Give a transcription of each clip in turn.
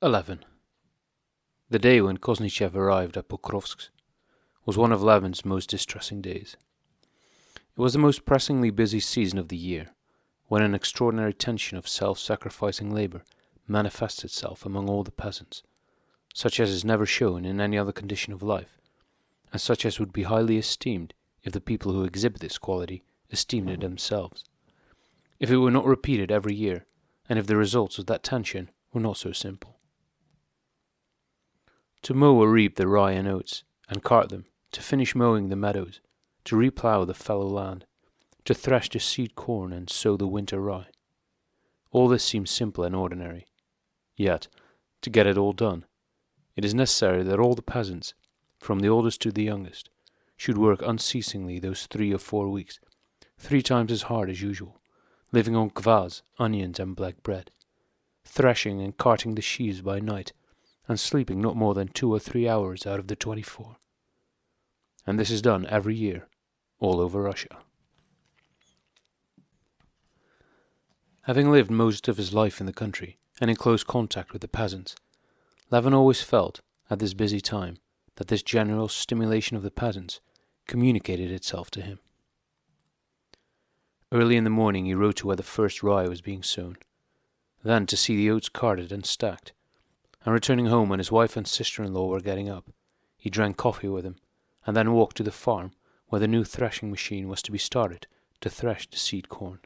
11. The day when Koznichev arrived at Pokrovsk was one of Levin's most distressing days. It was the most pressingly busy season of the year, when an extraordinary tension of self-sacrificing labour manifests itself among all the peasants, such as is never shown in any other condition of life, and such as would be highly esteemed if the people who exhibit this quality esteemed it themselves, if it were not repeated every year, and if the results of that tension were not so simple. To mow or reap the rye and oats, and cart them, to finish mowing the meadows, to replough the fallow land, to thresh the seed corn and sow the winter rye. All this seems simple and ordinary. Yet, to get it all done, it is necessary that all the peasants, from the oldest to the youngest, should work unceasingly those 3 or 4 weeks, 3 times as hard as usual, living on kvass, onions, and black bread, threshing and carting the sheaves by night, and sleeping not more than 2 or 3 hours out of the 24. And this is done every year, all over Russia. Having lived most of his life in the country, and in close contact with the peasants, Levin always felt, at this busy time, that this general stimulation of the peasants communicated itself to him. Early in the morning he rode to where the first rye was being sown, then to see the oats carted and stacked, and returning home when his wife and sister-in-law were getting up, he drank coffee with them, and then walked to the farm where the new threshing machine was to be started to thresh the seed corn.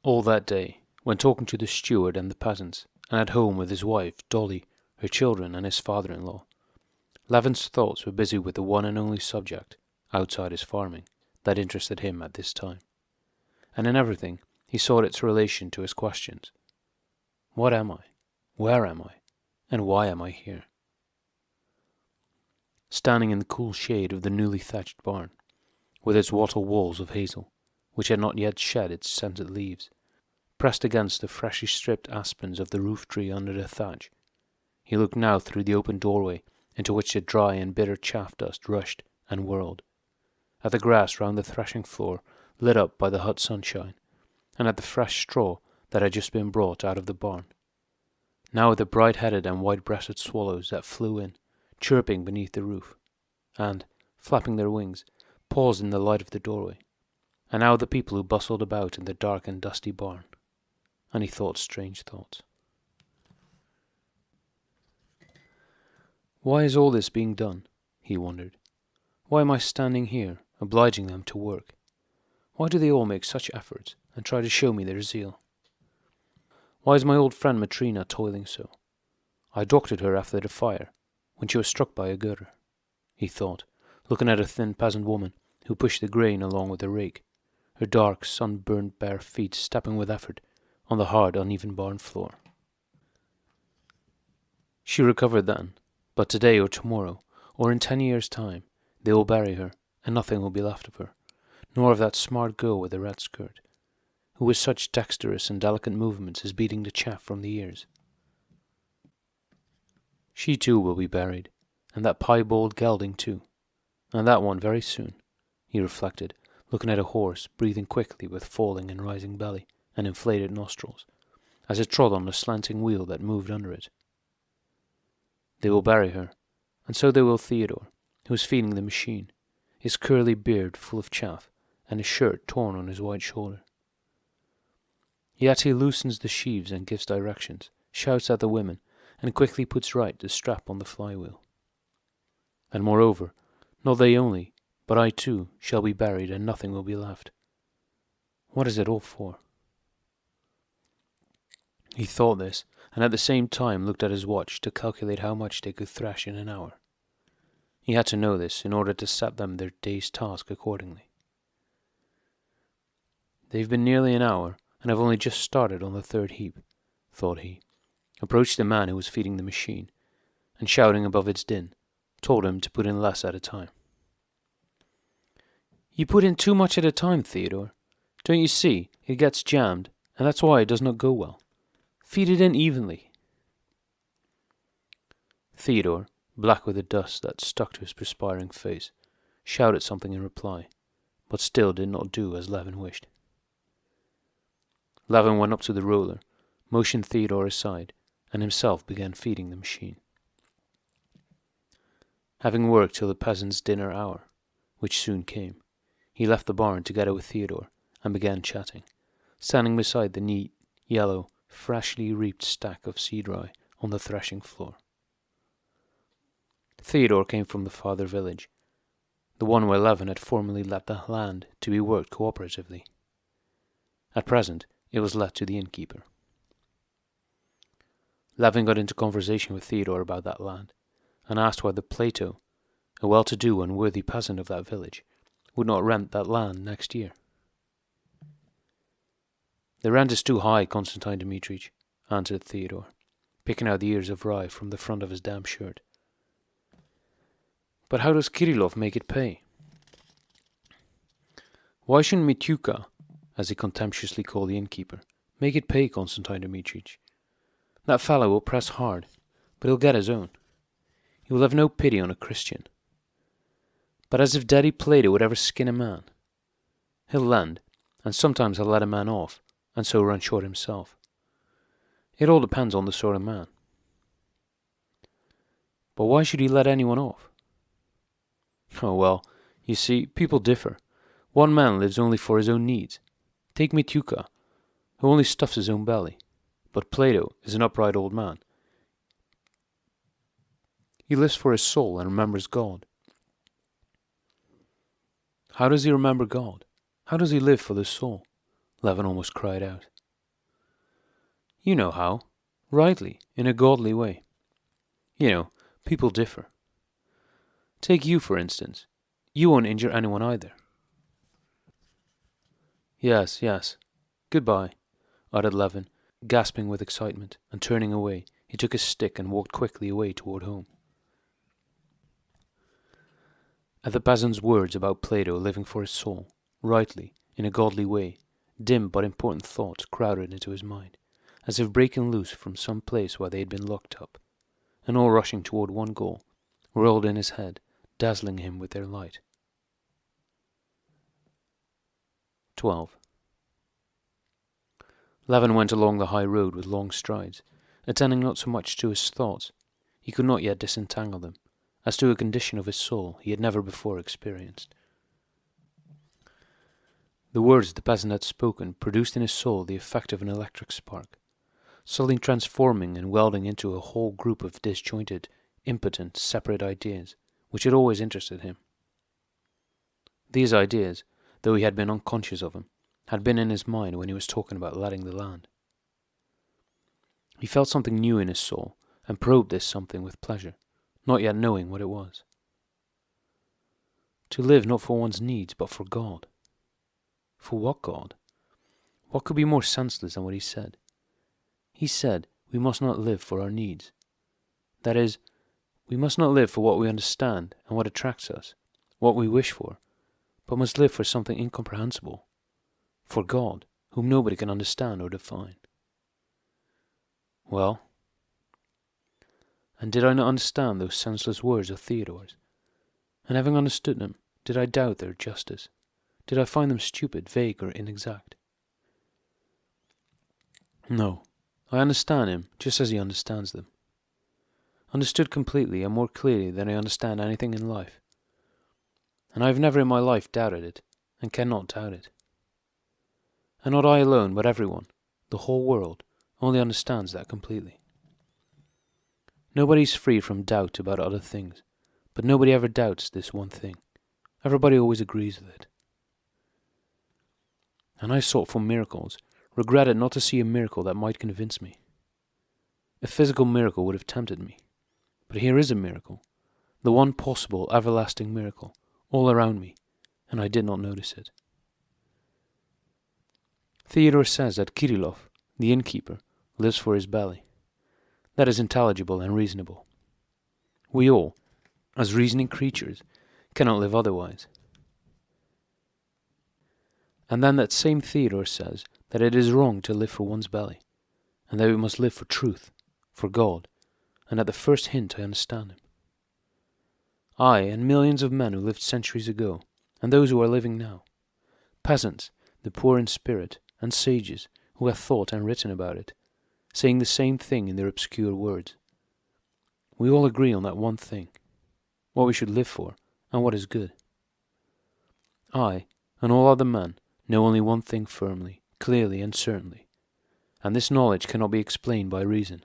All that day, when talking to the steward and the peasants, and at home with his wife, Dolly, her children, and his father-in-law, Levin's thoughts were busy with the one and only subject, outside his farming, that interested him at this time. And in everything he sought its relation to his questions. What am I? Where am I? And why am I here? Standing in the cool shade of the newly thatched barn, with its wattle walls of hazel, which had not yet shed its scented leaves, pressed against the freshly stripped aspens of the roof-tree under the thatch, he looked now through the open doorway into which the dry and bitter chaff dust rushed and whirled, at the grass round the threshing floor lit up by the hot sunshine, and at the fresh straw that had just been brought out of the barn. Now at the bright-headed and white-breasted swallows that flew in, chirping beneath the roof, and, flapping their wings, paused in the light of the doorway, and now the people who bustled about in the dark and dusty barn, and he thought strange thoughts. Why is all this being done? He wondered. Why am I standing here, obliging them to work? Why do they all make such efforts, and try to show me their zeal? Why is my old friend Matrina toiling so? I doctored her after the fire, when she was struck by a gutter, he thought, looking at a thin peasant woman who pushed the grain along with a rake, her dark, sunburned bare feet stepping with effort on the hard, uneven barn floor. She recovered then, but today or tomorrow, or in 10 years' time, they will bury her, and nothing will be left of her, nor of that smart girl with the red skirt, who with such dexterous and delicate movements is beating the chaff from the ears. She too will be buried, and that piebald gelding too, and that one very soon, he reflected, looking at a horse breathing quickly with falling and rising belly and inflated nostrils, as it trod on the slanting wheel that moved under it. They will bury her, and so they will Theodore, who is feeding the machine, his curly beard full of chaff, and his shirt torn on his white shoulder. Yet he loosens the sheaves and gives directions, shouts at the women, and quickly puts right the strap on the flywheel. And moreover, not they only, but I too, shall be buried, and nothing will be left. What is it all for? He thought this, and at the same time looked at his watch to calculate how much they could thresh in an hour. He had to know this in order to set them their day's task accordingly. They've been nearly an hour, and have only just started on the 3rd heap, thought he, approached the man who was feeding the machine, and shouting above its din, told him to put in less at a time. You put in too much at a time, Theodore. Don't you see, it gets jammed, and that's why it does not go well. Feed it in evenly. Theodore, black with the dust that stuck to his perspiring face, shouted something in reply, but still did not do as Levin wished. Levin went up to the roller, motioned Theodore aside, and himself began feeding the machine. Having worked till the peasants' dinner hour, which soon came, he left the barn together with Theodore, and began chatting, standing beside the neat, yellow, freshly reaped stack of seed rye on the threshing floor. Theodore came from the farther village, the one where Levin had formerly let the land to be worked cooperatively. At present, it was let to the innkeeper. Levin got into conversation with Theodore about that land, and asked whether Plato, a well-to-do and worthy peasant of that village, would not rent that land next year. "The rent is too high, Constantine Dmitrich," answered Theodore, picking out the ears of rye from the front of his damp shirt. "But how does Kirillov make it pay?" "Why shouldn't Mityuka, as he contemptuously called the innkeeper, make it pay, Constantine Dmitrich? That fellow will press hard, but he'll get his own. He will have no pity on a Christian. But as if Daddy Plato would ever skin a man. He'll lend, and sometimes he'll let a man off, and so run short himself. It all depends on the sort of man." "But why should he let anyone off?" "Oh, well, you see, people differ. One man lives only for his own needs. Take Mityuka, who only stuffs his own belly. But Plato is an upright old man. He lives for his soul and remembers God." "How does he remember God? How does he live for the soul?" Levin almost cried out. "You know how. Rightly, in a godly way. You know, people differ. Take you, for instance. You won't injure anyone either." Yes. Goodbye," uttered Levin, gasping with excitement, and turning away, he took his stick and walked quickly away toward home. At the peasant's words about Plato living for his soul, rightly, in a godly way, dim but important thoughts crowded into his mind, as if breaking loose from some place where they had been locked up, and all rushing toward one goal, rolled in his head, dazzling him with their light. 12. Levin went along the high road with long strides, attending not so much to his thoughts, he could not yet disentangle them, as to a condition of his soul he had never before experienced. The words the peasant had spoken produced in his soul the effect of an electric spark, suddenly transforming and welding into a whole group of disjointed, impotent, separate ideas, which had always interested him. These ideas, though he had been unconscious of them, had been in his mind when he was talking about letting the land. He felt something new in his soul, and probed this something with pleasure, not yet knowing what it was. To live not for one's needs, but for God. For what God? What could be more senseless than what he said? He said we must not live for our needs. That is, we must not live for what we understand and what attracts us, what we wish for, but must live for something incomprehensible, for God, whom nobody can understand or define. Well, and did I not understand those senseless words of Theodore's? And having understood them, did I doubt their justice? Did I find them stupid, vague, or inexact? No, I understand him just as he understands them. Understood completely and more clearly than I understand anything in life. And I have never in my life doubted it, and cannot doubt it. And not I alone, but everyone, the whole world, only understands that completely. Nobody is free from doubt about other things, but nobody ever doubts this one thing. Everybody always agrees with it. And I sought for miracles, regretted not to see a miracle that might convince me. A physical miracle would have tempted me, but here is a miracle, the one possible everlasting miracle, all around me, and I did not notice it. Theodore says that Kirillov, the innkeeper, lives for his belly. That is intelligible and reasonable. We all, as reasoning creatures, cannot live otherwise. And then that same Theodore says that it is wrong to live for one's belly, and that we must live for truth, for God, and at the first hint I understand him. I and millions of men who lived centuries ago, and those who are living now, peasants, the poor in spirit, and sages who have thought and written about it, saying the same thing in their obscure words. We all agree on that one thing, what we should live for, and what is good. I, and all other men, know only one thing firmly, clearly, and certainly, and this knowledge cannot be explained by reason.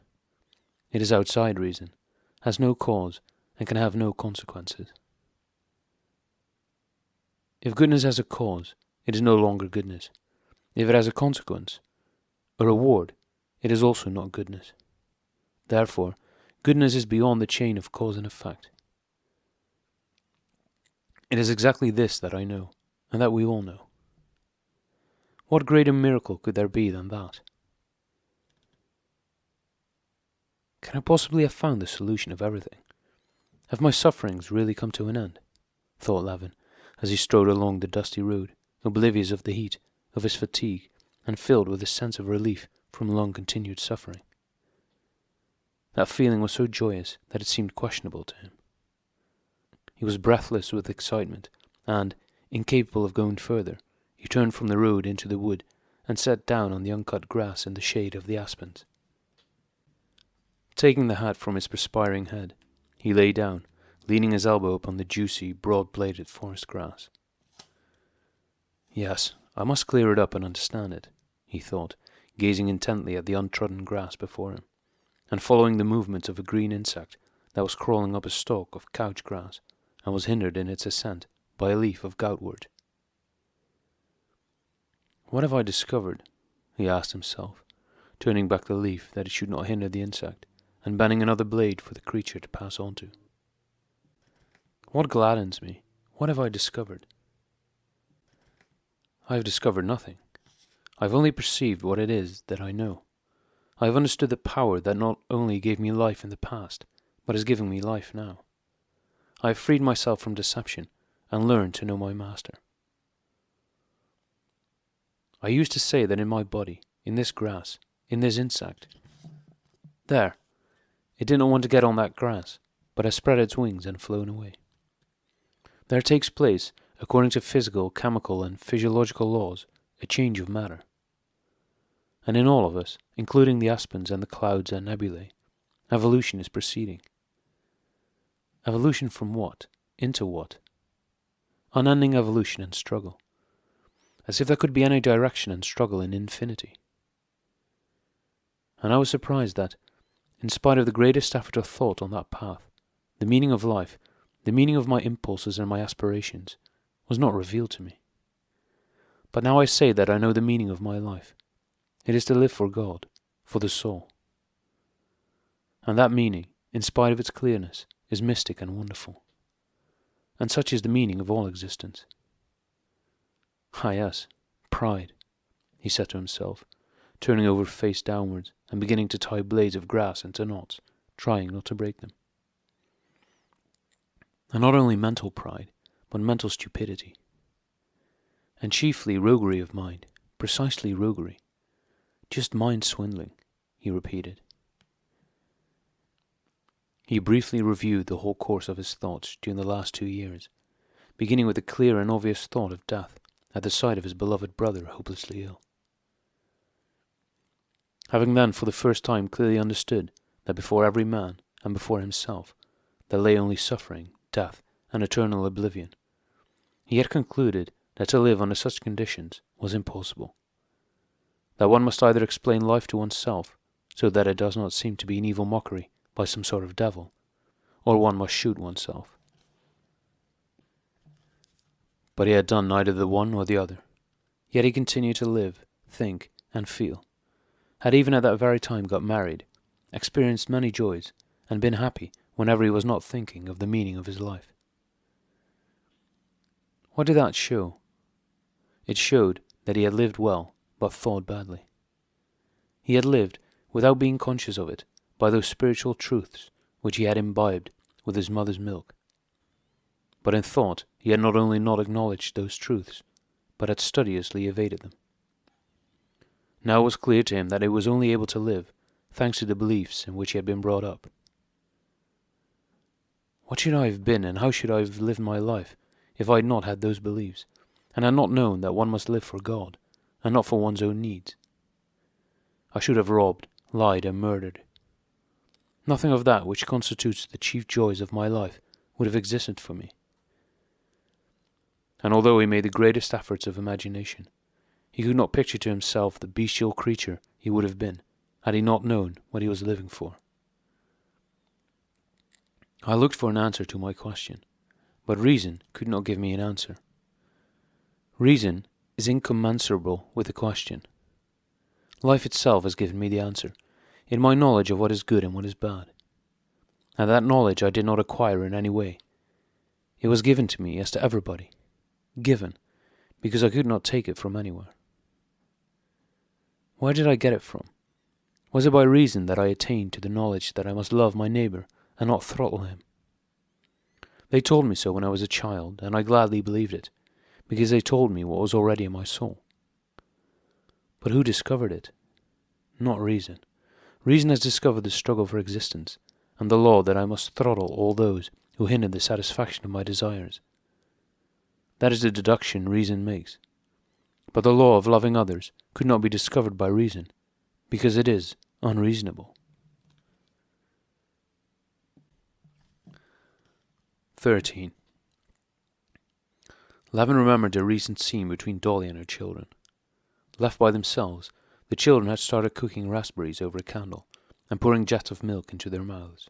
It is outside reason, has no cause, and can have no consequences. If goodness has a cause, it is no longer goodness. If it has a consequence, a reward, it is also not goodness. Therefore, goodness is beyond the chain of cause and effect. It is exactly this that I know, and that we all know. What greater miracle could there be than that? Can I possibly have found the solution of everything? Have my sufferings really come to an end? Thought Levin, as he strode along the dusty road, oblivious of the heat, of his fatigue, and filled with a sense of relief from long-continued suffering. That feeling was so joyous that it seemed questionable to him. He was breathless with excitement, and, incapable of going further, he turned from the road into the wood and sat down on the uncut grass in the shade of the aspens. Taking the hat from his perspiring head, he lay down, leaning his elbow upon the juicy, broad-bladed forest grass. Yes, I must clear it up and understand it, he thought, gazing intently at the untrodden grass before him, and following the movements of a green insect that was crawling up a stalk of couch grass and was hindered in its ascent by a leaf of goutwort. What have I discovered? He asked himself, turning back the leaf that it should not hinder the insect, and bending another blade for the creature to pass on to. What gladdens me? What have I discovered? I have discovered nothing. I have only perceived what it is that I know. I have understood the power that not only gave me life in the past, but is giving me life now. I have freed myself from deception, and learned to know my master. I used to say that in my body, in this grass, in this insect, there, it did not want to get on that grass, but has spread its wings and flown away. There takes place, according to physical, chemical, and physiological laws, a change of matter. And in all of us, including the aspens and the clouds and nebulae, evolution is proceeding. Evolution from what? Into what? Unending evolution and struggle. As if there could be any direction and struggle in infinity. And I was surprised that, in spite of the greatest effort of thought on that path, the meaning of life, the meaning of my impulses and my aspirations, was not revealed to me. But now I say that I know the meaning of my life. It is to live for God, for the soul. And that meaning, in spite of its clearness, is mystic and wonderful. And such is the meaning of all existence. Ah yes, pride, he said to himself, turning over face downwards and beginning to tie blades of grass into knots, trying not to break them. And not only mental pride, but mental stupidity. And chiefly roguery of mind, precisely roguery. Just mind swindling, he repeated. He briefly reviewed the whole course of his thoughts during the last 2 years, beginning with the clear and obvious thought of death at the sight of his beloved brother hopelessly ill. Having then for the first time clearly understood that before every man and before himself there lay only suffering, death, and eternal oblivion, he had concluded that to live under such conditions was impossible, that one must either explain life to oneself so that it does not seem to be an evil mockery by some sort of devil, or one must shoot oneself. But he had done neither the one nor the other. Yet he continued to live, think, and feel, had even at that very time got married, experienced many joys, and been happy whenever he was not thinking of the meaning of his life. What did that show? It showed that he had lived well, but thought badly. He had lived, without being conscious of it, by those spiritual truths which he had imbibed with his mother's milk. But in thought he had not only not acknowledged those truths, but had studiously evaded them. Now it was clear to him that he was only able to live thanks to the beliefs in which he had been brought up. What should I have been, and how should I have lived my life, if I had not had those beliefs, and had not known that one must live for God, and not for one's own needs? I should have robbed, lied and murdered. Nothing of that which constitutes the chief joys of my life would have existed for me. And although he made the greatest efforts of imagination, he could not picture to himself the bestial creature he would have been had he not known what he was living for. I looked for an answer to my question, but reason could not give me an answer. Reason is incommensurable with the question. Life itself has given me the answer, in my knowledge of what is good and what is bad. And that knowledge I did not acquire in any way. It was given to me as to everybody. Given, because I could not take it from anywhere. Where did I get it from? Was it by reason that I attained to the knowledge that I must love my neighbour and not throttle him? They told me so when I was a child, and I gladly believed it, because they told me what was already in my soul. But who discovered it? Not reason. Reason has discovered the struggle for existence, and the law that I must throttle all those who hinder the satisfaction of my desires. That is the deduction reason makes. But the law of loving others could not be discovered by reason, because it is unreasonable. 13. Levin remembered a recent scene between Dolly and her children. Left by themselves, the children had started cooking raspberries over a candle and pouring jets of milk into their mouths.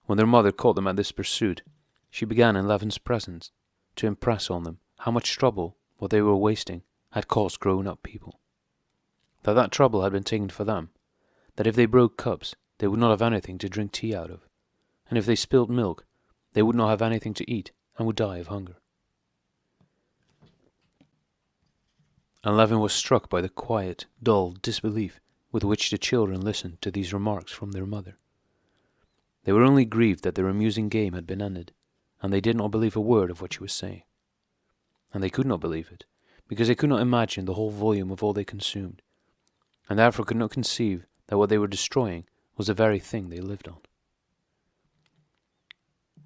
When their mother caught them at this pursuit, she began in Levin's presence to impress on them how much trouble what they were wasting had cost grown-up people. That trouble had been taken for them, that if they broke cups, they would not have anything to drink tea out of, and if they spilled milk, they would not have anything to eat and would die of hunger. And Levin was struck by the quiet, dull disbelief with which the children listened to these remarks from their mother. They were only grieved that their amusing game had been ended, and they did not believe a word of what she was saying. And they could not believe it, because they could not imagine the whole volume of all they consumed, and therefore could not conceive that what they were destroying was the very thing they lived on.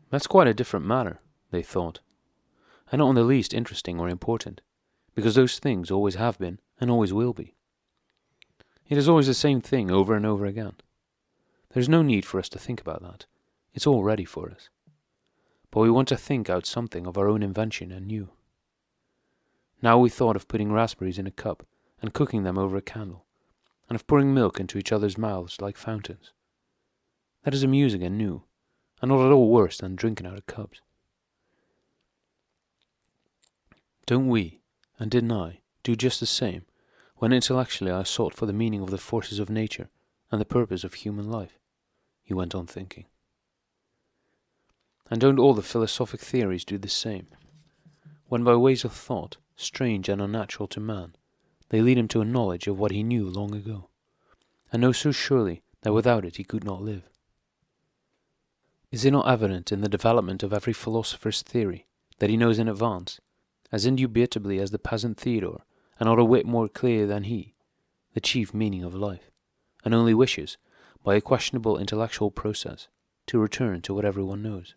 That's quite a different matter, they thought, and not in the least interesting or important, because those things always have been and always will be. It is always the same thing over and over again. There is no need for us to think about that. It's all ready for us. But we want to think out something of our own invention and new. Now we thought of putting raspberries in a cup and cooking them over a candle, and of pouring milk into each other's mouths like fountains. That is amusing and new, and not at all worse than drinking out of cups. Don't we, and didn't I, do just the same when intellectually I sought for the meaning of the forces of nature and the purpose of human life? He went on thinking. And don't all the philosophic theories do the same, when by ways of thought, strange and unnatural to man, they lead him to a knowledge of what he knew long ago, and knows so surely that without it he could not live? Is it not evident in the development of every philosopher's theory that he knows in advance, as indubitably as the peasant Theodore, and not a whit more clear than he, the chief meaning of life, and only wishes, by a questionable intellectual process, to return to what everyone knows?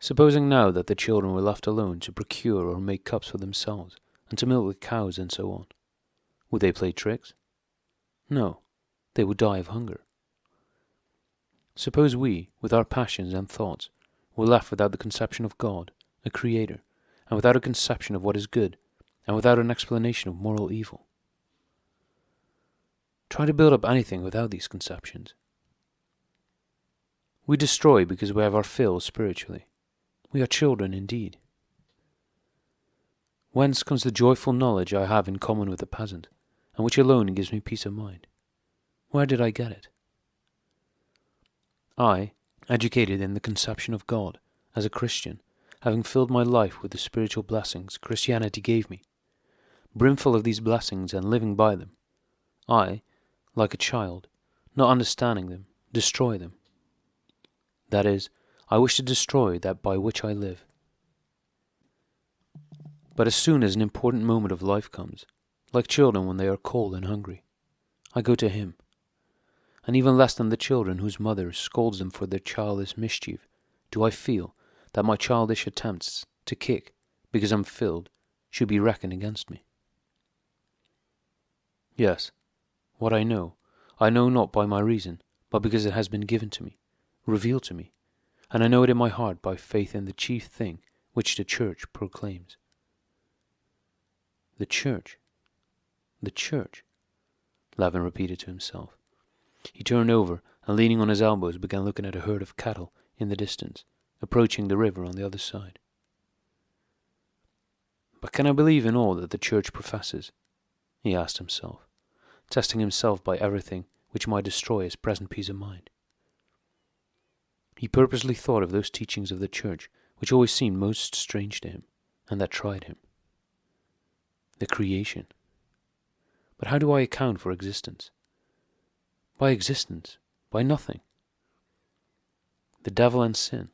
Supposing now that the children were left alone to procure or make cups for themselves, and to milk the cows and so on, would they play tricks? No, they would die of hunger. Suppose we, with our passions and thoughts, were left without the conception of God, a creator, and without a conception of what is good, and without an explanation of moral evil. Try to build up anything without these conceptions. We destroy because we have our fill spiritually. We are children indeed. Whence comes the joyful knowledge I have in common with the peasant, and which alone gives me peace of mind? Where did I get it? I, educated in the conception of God, as a Christian, having filled my life with the spiritual blessings Christianity gave me, brimful of these blessings and living by them, I, like a child, not understanding them, destroy them. That is, I wish to destroy that by which I live. But as soon as an important moment of life comes, like children when they are cold and hungry, I go to him. And even less than the children whose mother scolds them for their childish mischief, do I feel that my childish attempts to kick, because I'm filled, should be reckoned against me. Yes, what I know not by my reason, but because it has been given to me, revealed to me, and I know it in my heart by faith in the chief thing which the Church proclaims. The Church, the Church, Levin repeated to himself. He turned over, and leaning on his elbows began looking at a herd of cattle in the distance, approaching the river on the other side. But can I believe in all that the Church professes? He asked himself, testing himself by everything which might destroy his present peace of mind. He purposely thought of those teachings of the Church which always seemed most strange to him, and that tried him. The creation. But how do I account for existence? By existence, by nothing. The devil and sin.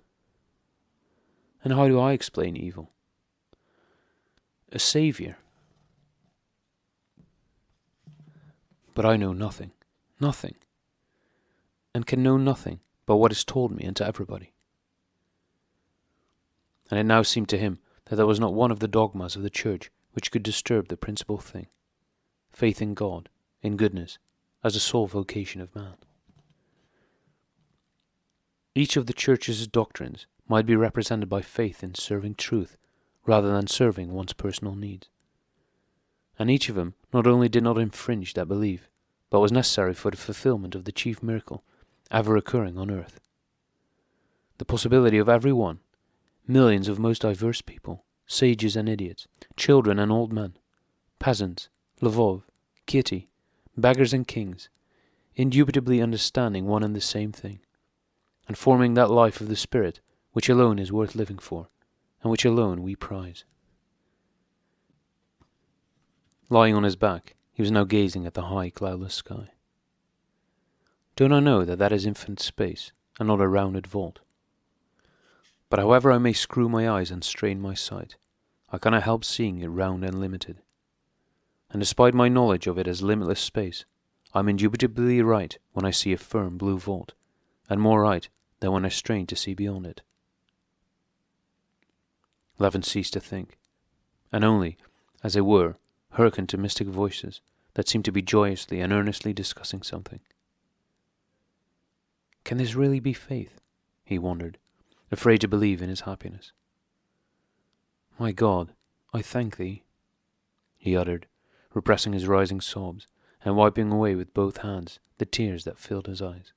And how do I explain evil? A Saviour. But I know nothing, and can know nothing but what is told me and to everybody. And it now seemed to him that there was not one of the dogmas of the Church which could disturb the principal thing, faith in God, in goodness, as the sole vocation of man. Each of the Church's doctrines might be represented by faith in serving truth rather than serving one's personal needs. And each of them not only did not infringe that belief, but was necessary for the fulfillment of the chief miracle ever occurring on earth. The possibility of every one, millions of most diverse people, sages and idiots, children and old men, peasants, Lvov, Kitty, beggars and kings, indubitably understanding one and the same thing, and forming that life of the spirit which alone is worth living for, and which alone we prize. Lying on his back, he was now gazing at the high, cloudless sky. Don't I know that that is infinite space, and not a rounded vault? But however I may screw my eyes and strain my sight, I cannot help seeing it round and limited. And despite my knowledge of it as limitless space, I am indubitably right when I see a firm blue vault, and more right than when I strain to see beyond it. Levin ceased to think, and only, as it were, hearkened to mystic voices that seemed to be joyously and earnestly discussing something. Can this really be faith? He wondered, afraid to believe in his happiness. My God, I thank thee, he uttered, repressing his rising sobs and wiping away with both hands the tears that filled his eyes.